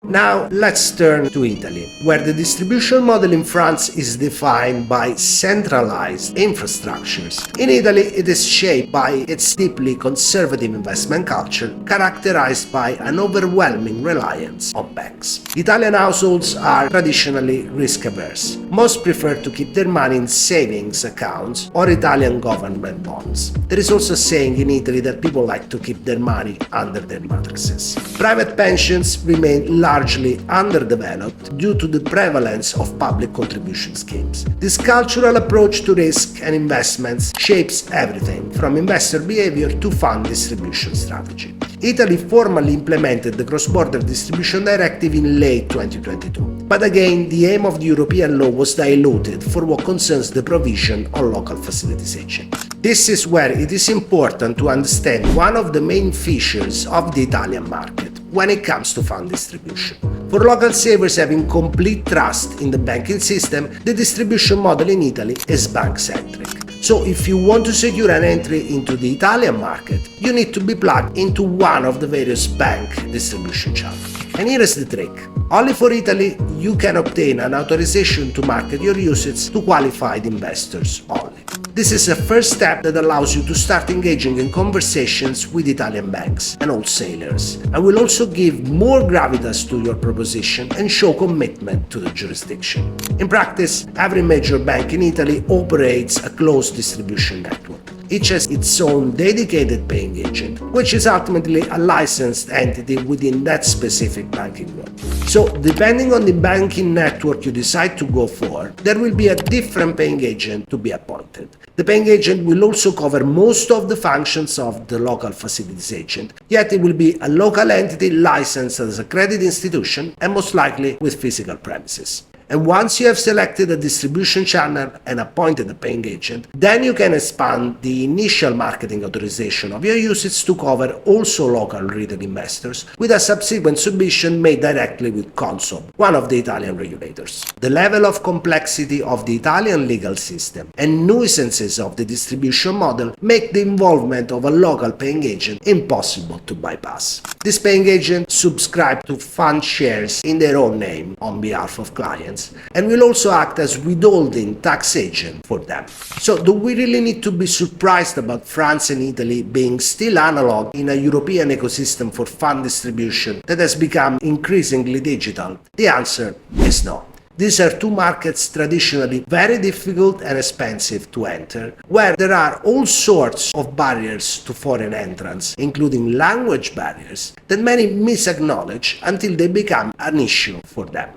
Now let's turn to Italy, where the distribution model in France is defined by centralized infrastructures. In Italy, it is shaped by its deeply conservative investment culture, characterized by an overwhelming reliance on banks. Italian households are traditionally risk-averse. Most prefer to keep their money in savings accounts or Italian government bonds. There is also a saying in Italy that people like to keep their money under their mattresses. Private pensions remain largely underdeveloped due to the prevalence of public contribution schemes. This cultural approach to risk and investments shapes everything from investor behavior to fund distribution strategy. Italy formally implemented the Cross-Border Distribution Directive in late 2022. But again, the aim of the European law was diluted for what concerns the provision on local facilitation. This is where it is important to understand one of the main features of the Italian market when it comes to fund distribution. For local savers having complete trust in the banking system, the distribution model in Italy is bank-centric. So if you want to secure an entry into the Italian market, you need to be plugged into one of the various bank distribution channels. And here is the trick. Only for Italy, you can obtain an authorization to market your UCITS to qualified investors only. This is a first step that allows you to start engaging in conversations with Italian banks and wholesalers, and will also give more gravitas to your proposition and show commitment to the jurisdiction. In practice, every major bank in Italy operates a closed distribution network. Each has its own dedicated paying agent, which is ultimately a licensed entity within that specific banking group. So, depending on the banking network you decide to go for, there will be a different paying agent to be appointed. The paying agent will also cover most of the functions of the local facilities agent, yet it will be a local entity licensed as a credit institution and most likely with physical premises. And once you have selected a distribution channel and appointed a paying agent, then you can expand the initial marketing authorization of your UCITS to cover also local retail investors, with a subsequent submission made directly with Consob, one of the Italian regulators. The level of complexity of the Italian legal system and nuisances of the distribution model make the involvement of a local paying agent impossible to bypass. This paying agent subscribes to fund shares in their own name on behalf of clients, and will also act as withholding tax agent for them. So do we really need to be surprised about France and Italy being still analog in a European ecosystem for fund distribution that has become increasingly digital? The answer is no. These are two markets traditionally very difficult and expensive to enter, where there are all sorts of barriers to foreign entrance, including language barriers, that many misacknowledge until they become an issue for them.